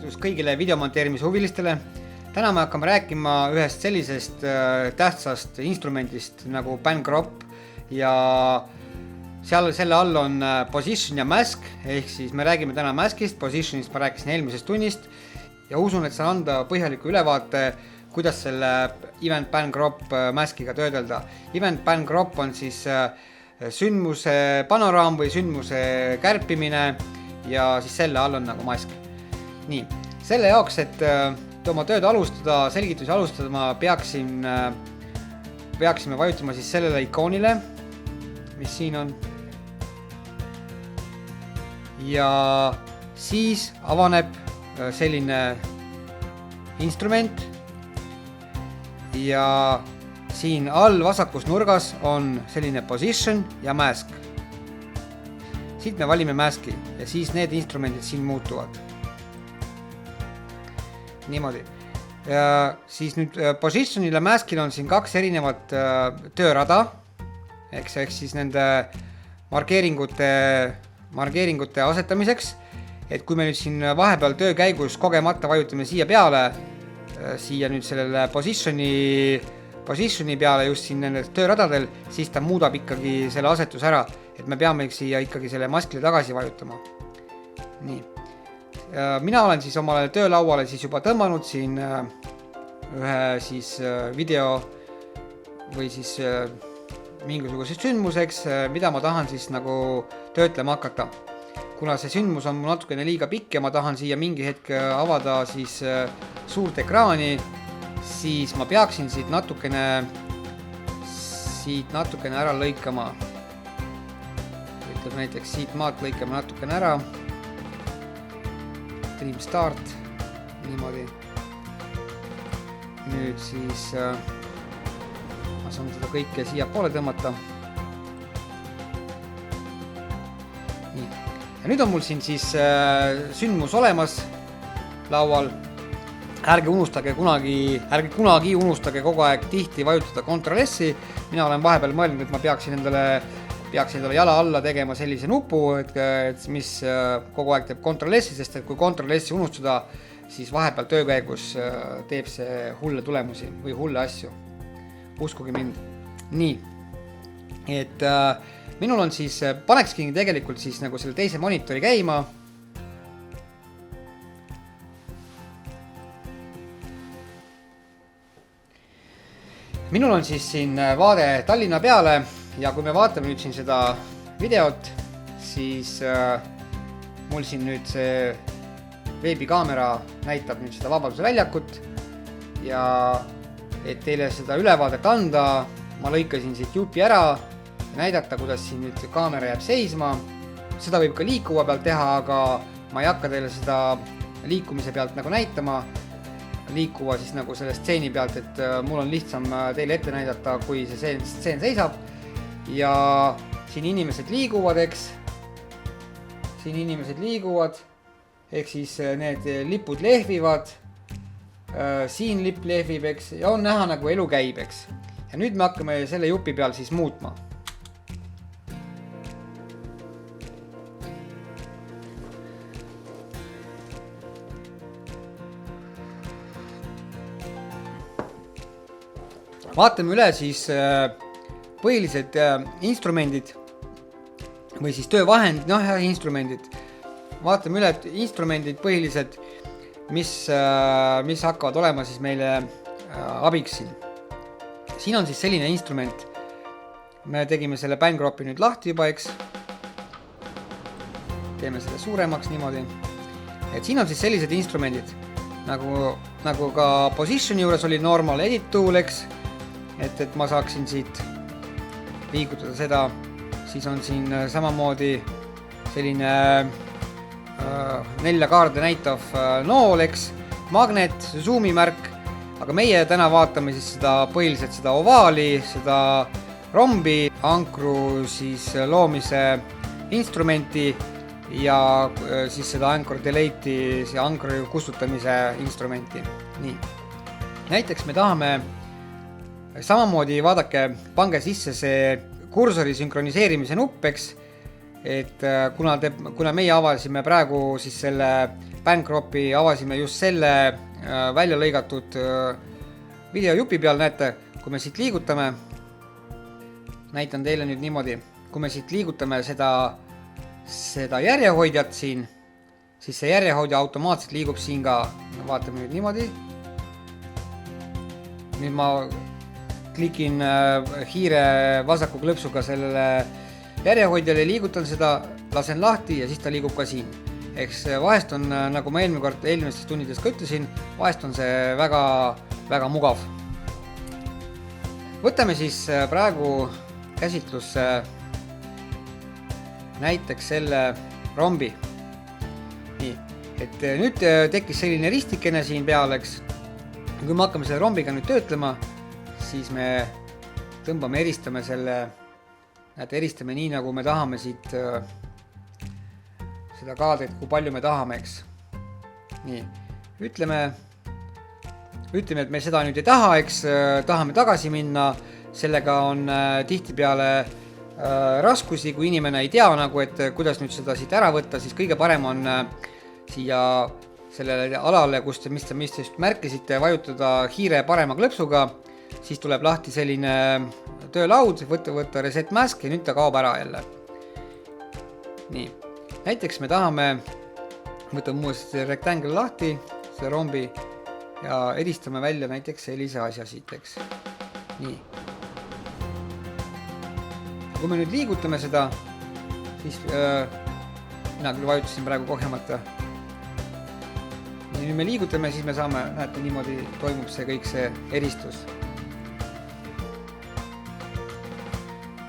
tervitus kõigile videomonteerimise huvilistele. Täna me hakkame rääkima ühest sellisest tähtsast instrumendist nagu Pangropp ja selle all on position ja mask, ehk siis me räägime täna maskist, positionist ma rääkisin eelmisest tunnist ja usun, et saan anda põhjaliku ülevaate, kuidas selle Event Pangropp maskiga töödelda. Event Pangropp on siis sündmuse panoraam või sündmuse kärpimine ja siis selle all on nagu mask. Nii, selle jaoks, et oma tööd alustada, selgitusi alustada, ma peaksime vajutama siis sellele ikoonile, mis siin on. Ja siis avaneb selline instrument ja siin all vasakus nurgas on selline position ja mask. Siit me valime maski ja siis need instrumendid siin muutuvad. Niimoodi. Ja siis nüüd positionile maskil on siin kaks erinevat töörada, eks siis nende markeeringute asetamiseks, et kui me nüüd siin vahepeal töö käigus kogemata vajutame siia peale, siia nüüd sellele positioni peale just siin nendel tööradadel, siis ta muudab ikkagi selle asetus ära, et me peame siia ikkagi selle maskile tagasi vajutama. Nii. Mina olen siis omale töölauale siis juba tõmmanud siin ühe siis video või siis mingisuguseks sündmuseks, mida ma tahan siis nagu töötlema hakata. Kuna see sündmus on mul natukene liiga pikk ja ma tahan siia mingi hetk avada siis suurt ekraani, siis ma peaksin siit natukene ära lõikama. Ütleb näiteks siit maalt lõikame natukene ära. Stream start, niimoodi. Nüüd siis ma saan seda kõike siia poole tõmmata. Nii. Ja nüüd on mul siin siis sündmus olemas laual. Ärge kunagi unustage kogu aeg tihti vajutada Ctrl-S-i. Mina olen vahepeal mõelnud, et ma peaksin endale jala alla tegema sellise nupu, et mis kogu aeg teeb Ctrl-S-i, sest et kui Ctrl-S-i unustada, siis vahepeal töökäigus teeb see hulle tulemusi või hulle asju. Uskuge mind. Nii, et minul on siis, panekski tegelikult siis nagu selle teise monitori käima. Minul on siis siin vaade Tallinna peale ja kui me vaatame nüüd siin seda videot, siis mul siin nüüd see veebikaamera näitab nüüd seda Vabaduse väljakut ja et teile seda ülevaadet anda, ma lõikasin siit jupi ära ja näidata, kuidas siin nüüd kaamera jääb seisma. Seda võib ka liikuva pealt teha, aga ma ei hakka teile seda liikumise pealt nagu näitama. Liikuva siis nagu selle stseeni pealt, et mul on lihtsam teile ette näidata, kui see stseen seisab. Ja siin inimesed liiguvad, eks. Siin inimesed liiguvad, ehk siis need lipud lehvivad. Siin lipp lehvib, eks, ja on näha nagu elu käib, eks. Ja nüüd me hakkame selle jupi peal siis muutma. Vaatame üle siis põhilised instrumendid või siis töövahend, instrumendid. Vaatame üle instrumendid põhilised, mis hakkavad olema siis meile abiks siin. Siin on siis selline instrument. Me tegime selle Pangroppi nüüd lahti juba, eks. Teeme selle suuremaks niimoodi. Et siin on siis sellised instrumendid, nagu ka positioni juures oli normal edit tool, eks. Et ma saaksin siit liigutada seda, siis on siin samamoodi selline 4 kaarde näitav nool, eks, magnet, zoomi märk, aga meie täna vaatame siis põhiliselt seda ovaali, seda rombi, ankru siis loomise instrumenti ja siis seda anchor delete'i, see ankri kustutamise instrumenti. Nii. Näiteks me tahame samamoodi, vaadake, pange sisse see kursori sünkroniseerimise nupp, eks, et kuna meie avasime praegu siis selle Bancropi, avasime just selle välja lõigatud videojupi peal, näete, kui me siit liigutame, näitan teile nüüd niimoodi, kui me siit liigutame seda järjehoidjat siin, siis see järjehoidja automaatselt liigub siin ka, vaatame nüüd niimoodi. Nüüd ma klikin hiire vasaku klõpsuga sellele järjehoidjale, liigutan seda, lasen lahti ja siis ta liigub ka siin. Eks vahest on, nagu ma eelmistes tundides ka ütlesin, vahest on see väga, väga mugav. Võtame siis praegu käsitlusse näiteks selle rombi. Nii, et nüüd tekkis selline ristikene siin peal, eks. Kui me hakkame selle rombiga nüüd töötlema, siis me tõmbame, eristame selle, näete, eristame nii, nagu me tahame siit seda kaadrit, kui palju me tahame, eks. Nii, ütleme, et me seda nüüd ei taha, eks, tahame tagasi minna, sellega on tihtipeale raskusi, kui inimene ei tea nagu, et kuidas nüüd seda siit ära võtta, siis kõige parem on siia sellele alale, mis te just märkisite, vajutada hiire parema klõpsuga, siis tuleb lahti selline töölaud, võtta reset mask ja nüüd ta kaob ära jälle. Nii, näiteks me tahame, võtame muuseas rectangle lahti, see rombi ja eristame välja näiteks sellise asja siit, eks. Nii. Kui me nüüd liigutame seda, siis mina küll vajutasin praegu kogemata. Nüüd me liigutame, siis me saame, näete, niimoodi toimub see kõik see eristus.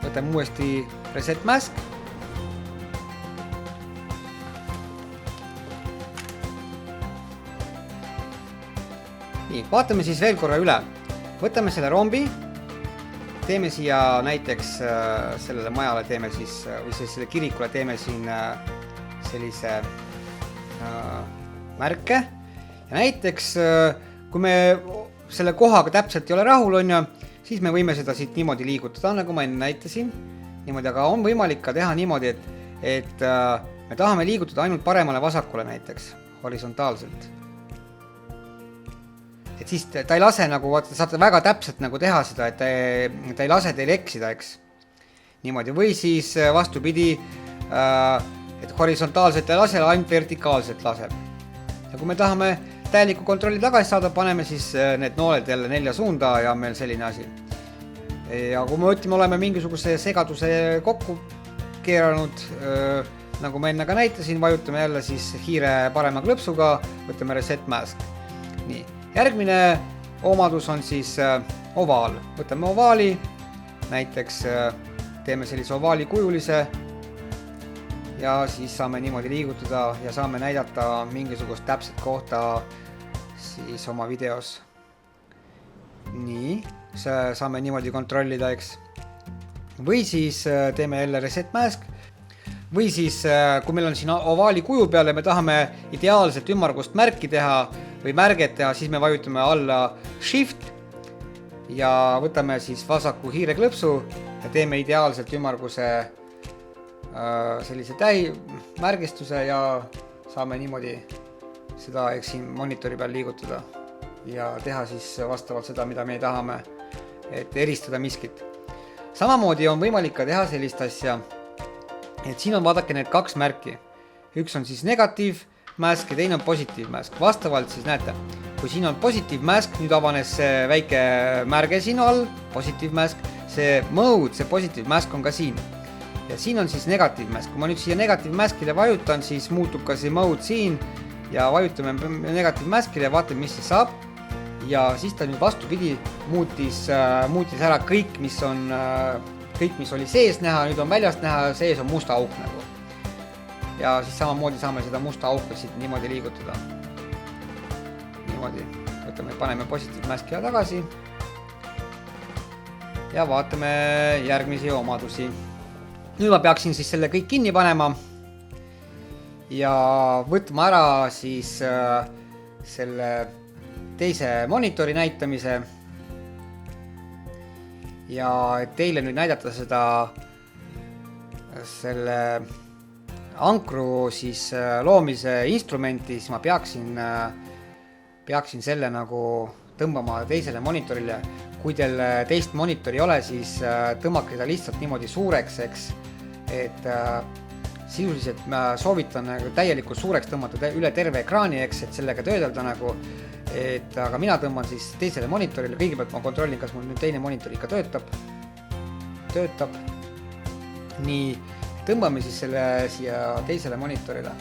Võtame uuesti reset mask. Nii, vaatame siis veel korra üle. Võtame selle rombi, teeme siia näiteks sellele majale teeme siis, või selle kirikule teeme siin sellise märke. Ja näiteks, kui me selle kohaga täpselt ei ole rahul, siis me võime seda siit niimoodi liigutada, nagu ma enne näitasin. Niimoodi, aga on võimalik ka teha niimoodi, et me tahame liigutada ainult paremale vasakule näiteks, horisontaalselt. Et siis ta ei lase nagu, vaata, saate väga täpselt nagu teha seda, et ta ei lase teil eksida, eks. Niimoodi, või siis vastupidi, et horisontaalselt ei lase, ainult vertikaalselt laseb. Ja kui me tahame täieliku kontrolli tagasi saada, paneme siis need nooled jälle 4 suunda ja on meil selline asi. Ja kui me oleme mingisuguse segaduse kokku keeranud, nagu ma enne ka näitasin, vajutame jälle siis hiire parema klõpsuga, võtame reset mask. Nii. Järgmine omadus on siis ovaal. Võtame ovaali, näiteks teeme sellise ovaali kujulise ja siis saame niimoodi liigutada ja saame näidata mingisugust täpset kohta siis oma videos. Nii, saame niimoodi kontrollida, eks. Või siis teeme jälle reset mask. Või siis, kui meil on siin ovaali kuju peal ja me tahame ideaalselt ümmargust märki teha või märget teha, siis me vajutame alla shift ja võtame siis vasaku hiireklõpsu ja teeme ideaalselt ümmarguse sellise märgistuse ja saame niimoodi seda siin monitori peal liigutada ja teha siis vastavalt seda, mida me tahame, et eristada miskit. Samamoodi on võimalik ka teha sellist asja, et siin on, vaadake, need 2 märki. Üks on siis negative mask ja teine on positive mask. Vastavalt siis näete, kui siin on positive mask, nüüd avanes see väike märge siin all, positive mask, see mode, see positive mask on ka siin. Ja siin on siis negative mask. Kui ma nüüd siia negative maskile vajutan, siis muutub ka see mode siin ja vajutame negative maskile ja vaatame, mis siis saab. Ja siis ta nüüd vastupidi muutis ära kõik, mis oli sees näha, nüüd on väljast näha, sees on musta auk nagu. Ja siis samamoodi saame seda musta auku siit niimoodi liigutada. Niimoodi, paneme positiiv maski tagasi ja vaatame järgmisi omadusi. Nüüd ma peaksin siis selle kõik kinni panema ja võtma ära siis selle teise monitori näitamise ja teile nüüd näidata seda selle ankru siis loomise instrumenti, siis ma peaksin selle nagu tõmbama teisele monitorile. Kui teil teist monitori ei ole, siis tõmmake ta lihtsalt niimoodi suureks, eks, et sisuliselt ma soovitan nagu täielikult suureks tõmmata üle terve ekraani, eks, et sellega töödelda nagu, aga mina tõmban siis teisele monitorile, kõigepealt ma kontrollin, kas mul nüüd teine monitor ikka töötab. Nii, tõmbame siis selle siia teisele monitorile.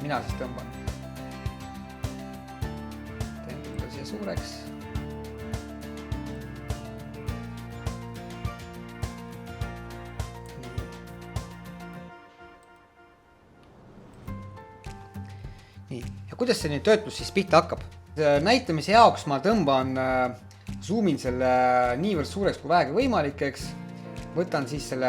Mina siis tõmban. Teen ta siia suureks. Nii, ja kuidas see nüüd töötlus siis pihta hakkab? Näitamise jaoks ma tõmban, zoomin selle niivõrd suureks kui vähegi võimalik, eks. Võtan siis selle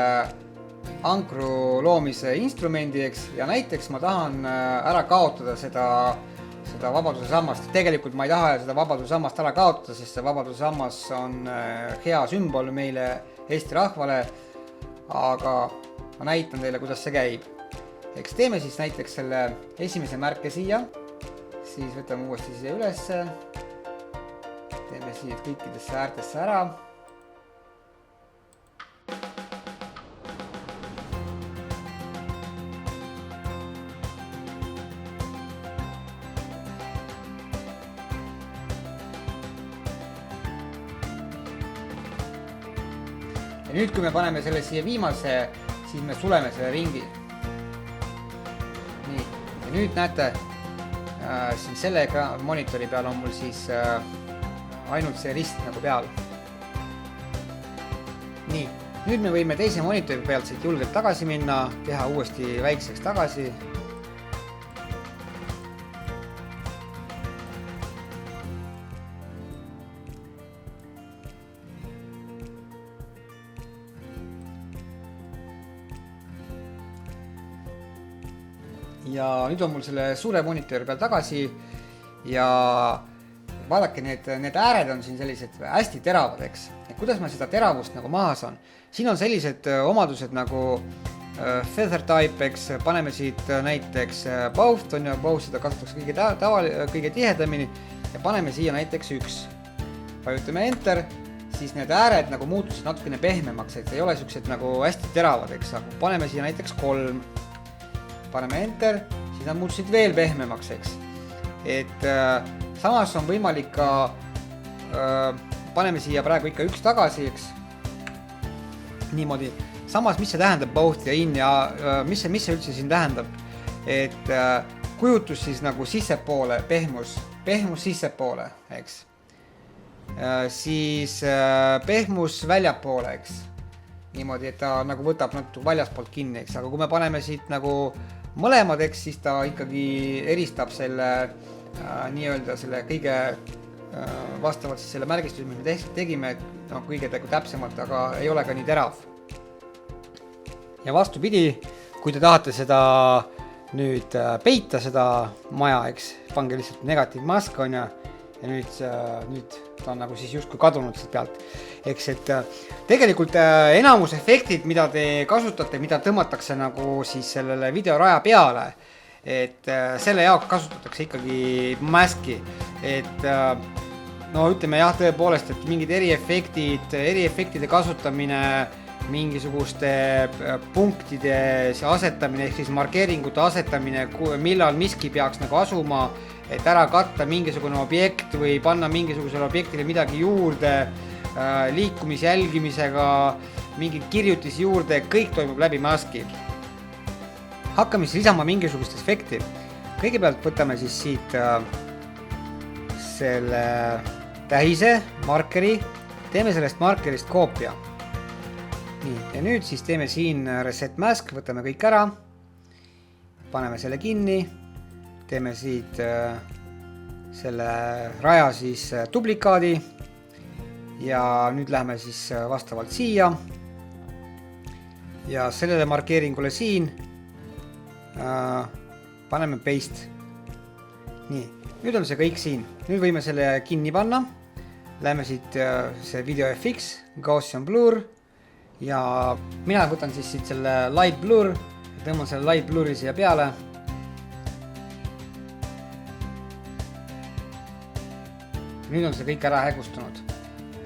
ankru loomise instrumendi, eks, ja näiteks ma tahan ära kaotada seda vabaduse sammast. Tegelikult ma ei taha seda vabaduse sammast ära kaotada, sest see vabaduse sammas on hea sümbol meile, Eesti rahvale, aga ma näitan teile, kuidas see käib. Eks teeme siis näiteks selle esimese märke siia, siis võtame uuesti siia ülesse, teeme siia kõikidesse äärtesse ära. Ja nüüd, kui me paneme selle siia viimase, siis me suleme selle ringi. Nii, ja nüüd näete, siin selle monitori peal on mul siis ainult see rist nagu peal. Nii, nüüd me võime teise monitori pealt siit julgelt tagasi minna, teha uuesti väikseks tagasi. Ja nüüd on mul selle suure monitori peal tagasi ja vaadake, need ääred on siin sellised hästi teravad, eks. Et kuidas ma seda teravust nagu maha saan? Siin on sellised omadused nagu feather type, eks, paneme siit näiteks both, on ju, both seda kasutatakse kõige tihedamini ja paneme siia näiteks 1. Vajutame enter, siis need ääred nagu muutusid natukene pehmemaks, et ei ole sellised nagu hästi teravad, eks, aga paneme siia näiteks 3. Paneme enter, siis nad muutusid veel pehmemaks, eks. Et samas on võimalik ka, paneme siia praegu ikka 1 tagasi, eks. Niimoodi. Samas, mis see tähendab both ja in ja mis see üldse siin tähendab? Et kujutus siis nagu sissepoole, pehmus sissepoole, eks. Siis pehmus väljapoole, eks. Niimoodi, et ta nagu võtab natuke väljaspoolt kinni, eks, aga kui me paneme siit nagu mõlemad, eks, siis ta ikkagi eristab selle nii-öelda selle kõige vastavalt siis selle märgistus, mis me tegime, no, kõige täpsemalt, aga ei ole ka nii terav. Ja vastupidi, kui te tahate seda nüüd peita, seda maja, eks, pange lihtsalt negatiivmask, on ja nüüd ta on nagu siis justkui kadunud siit pealt. Eks, et tegelikult enamus efektid, mida te kasutate, mida tõmmatakse nagu siis sellele videoraja peale, et selle jaoks kasutatakse ikkagi maski, et no ütleme jah, tõepoolest, et mingid eriefektide kasutamine, mingisuguste punktide asetamine, ehk siis markeeringute asetamine, millal miski peaks nagu asuma, et ära katta mingisugune objekt või panna mingisugusele objektile midagi juurde, liikumisjälgimisega, mingi kirjutis juurde, kõik toimub läbi maski. Hakkame siis lisama mingisugust efekti. Kõigepealt võtame siis siit selle tähise, markeri, teeme sellest markerist koopia. Nii, ja nüüd siis teeme siin reset mask, võtame kõik ära, paneme selle kinni, teeme siit selle raja siis duplikaadi ja nüüd läheme siis vastavalt siia ja sellele markeeringule siin paneme paste. Nii, nüüd on see kõik siin. Nüüd võime selle kinni panna. Läheme siit see video FX, Gaussian Blur ja mina võtan siis siit selle light blur, tõmban selle light blur'i siia peale. Nüüd on see kõik ära hägustunud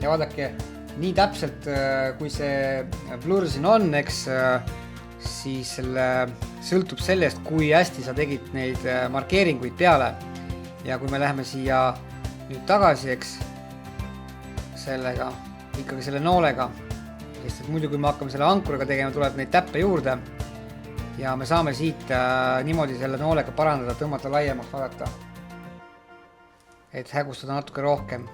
ja vaadake, nii täpselt kui see blur siin on, eks, siis selle sõltub sellest, kui hästi sa tegid neid markeeringuid peale. Ja kui me läheme siia nüüd tagasi, eks, sellega, ikkagi selle noolega, sest et muidu kui me hakkame selle ankuriga tegema, tuleb neid täppe juurde ja me saame siit niimoodi selle noolega parandada, tõmmata laiemaks, vaadata, et hägustada natuke rohkem.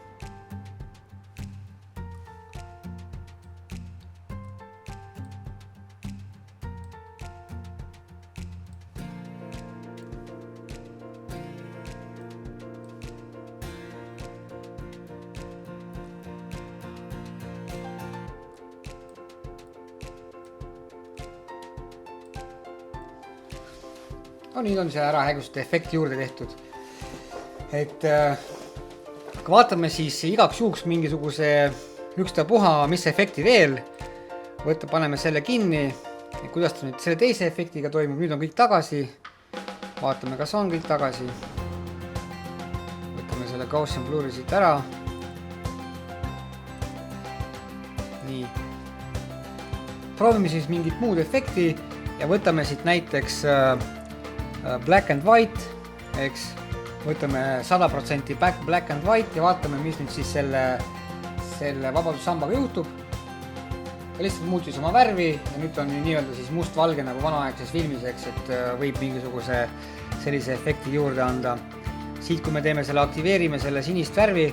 Nüüd on see ära hägustatud efekti juurde tehtud. Et vaatame siis igaks juhuks mingisuguse ükstapuha, mis efekti veel. Paneme selle kinni. Ja kuidas ta nüüd selle teise efektiga toimub, nüüd on kõik tagasi. Vaatame, kas on kõik tagasi. Võtame selle Gaussian blur'i siit ära. Nii. Proovime siis mingit muud efekti ja võtame siit näiteks black and white, eks, võtame 100% black and white ja vaatame, mis nüüd siis selle vabadussambaga juhtub. Ta lihtsalt muutis oma värvi ja nüüd on nii-öelda siis must-valge nagu vanaaegses filmis, eks, et võib mingisuguse sellise efekti juurde anda. Siit, kui me teeme selle, aktiveerime selle sinist värvi,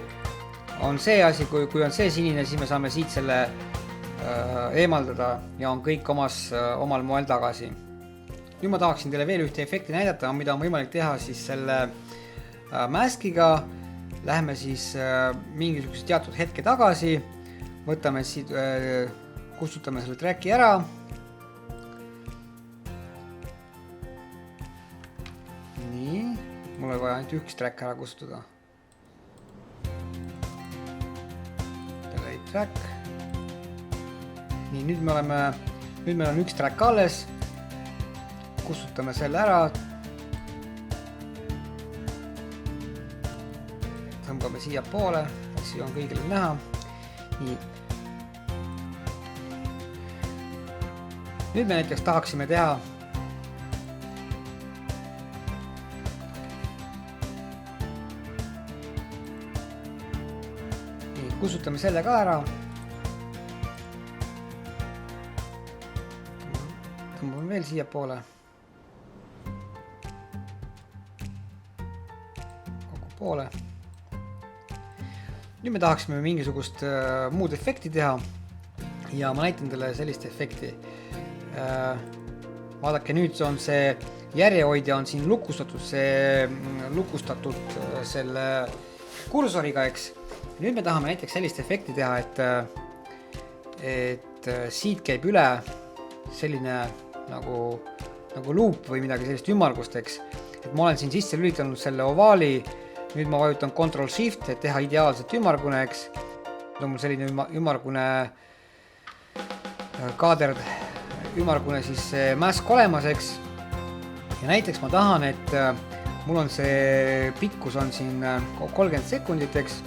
on see asi, kui on see sinine, siis me saame siit selle eemaldada ja on kõik omal moel tagasi. Nüüd ma tahaksin teile veel ühte efekti näidata, mida on võimalik teha siis selle maskiga. Läheme siis mingisuguse teatud hetke tagasi, võtame siit, kustutame selle tracki ära. Nii, mul on vaja ainult üks track ära kustutada. Delete track. Nii, nüüd meil on üks track alles. Kustutame selle ära. Tõmbame siia poole, siia on kõigile näha. Nii. Nüüd me näiteks tahaksime teha nii, kustutame selle ka ära. Tõmbame veel siia poole. Poole. Nüüd me tahaksime mingisugust muud efekti teha ja ma näitan teile sellist efekti. Vaadake, nüüd on see järjehoidja on siin lukustatud selle kursoriga, eks. Nüüd me tahame näiteks sellist efekti teha, et siit käib üle selline nagu luup või midagi sellist ümmargust, eks. Et ma olen siin sisse lülitanud selle ovaali. Nüüd ma vajutan Ctrl-Shift, et teha ideaalselt ümmargune, eks. On mul selline ümmargune kaader, ümmargune siis mask olemas, eks. Ja näiteks ma tahan, et mul on see pikkus on siin 30 sekundit, eks.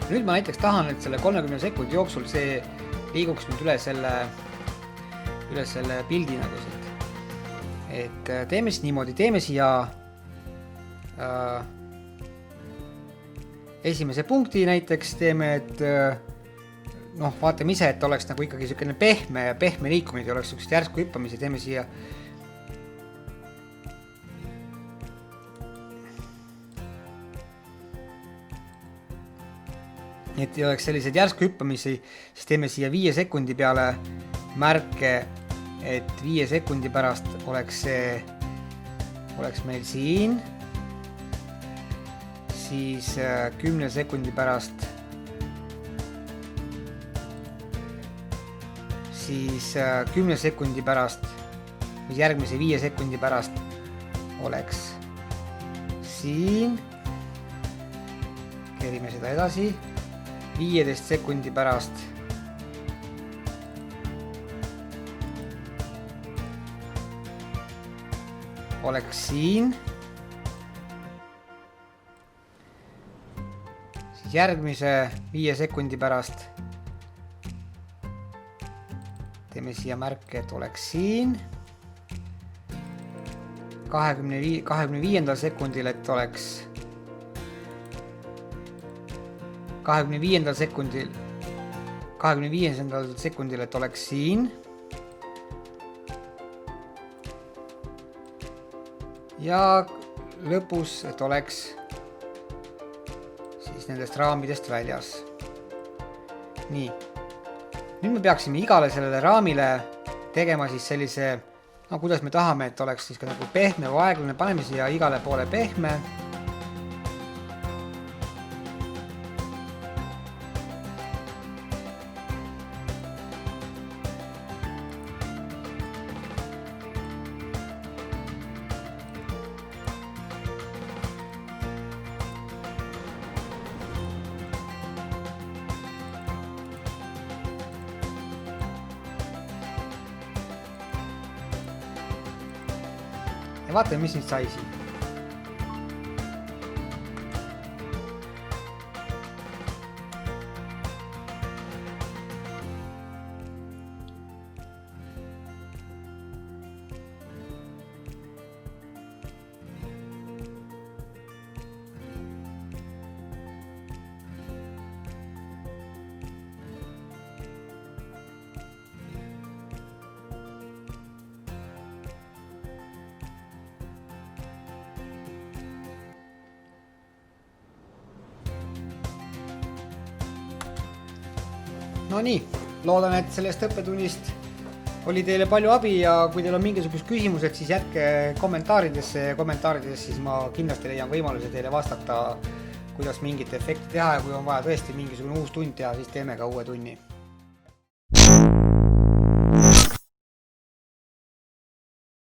Nüüd ma näiteks tahan, et selle 30 sekundi jooksul see liiguks nüüd üle selle pildi nagu siit. Et teeme siis niimoodi, teeme siia esimese punkti näiteks, teeme, et vaatame ise, et oleks nagu ikkagi selline pehme liikumine, oleks sellised järsku hüppamisi, teeme siia et ei oleks sellised järsku hüppamisi, siis teeme siia 5 sekundi peale märke, et 5 sekundi pärast oleks meil siin, siis 10 sekundi pärast, siis 10 sekundi pärast või järgmise 5 sekundi pärast oleks siin, kerime seda edasi, 15 sekundi pärast oleks siin, siis järgmise 5 sekundi pärast teeme siia märke, et oleks siin, 25. sekundil, et oleks 25. sekundil, et oleks siin ja lõpus, et oleks siis nendest raamidest väljas. Nii, nüüd me peaksime igale sellele raamile tegema siis sellise, no kuidas me tahame, et oleks siis ka nagu pehme või aeglane, paneme siia igale poole pehme. Ja vaatame, mis nüüd sai siin. No nii, loodan, et sellest õppetunnist oli teile palju abi ja kui teil on mingisugused küsimused, siis jätke kommentaaridesse ja kommentaarides siis ma kindlasti leian võimaluse teile vastata, kuidas mingit efekti teha ja kui on vaja tõesti mingisugune uus tund teha, siis teeme ka uue tunni.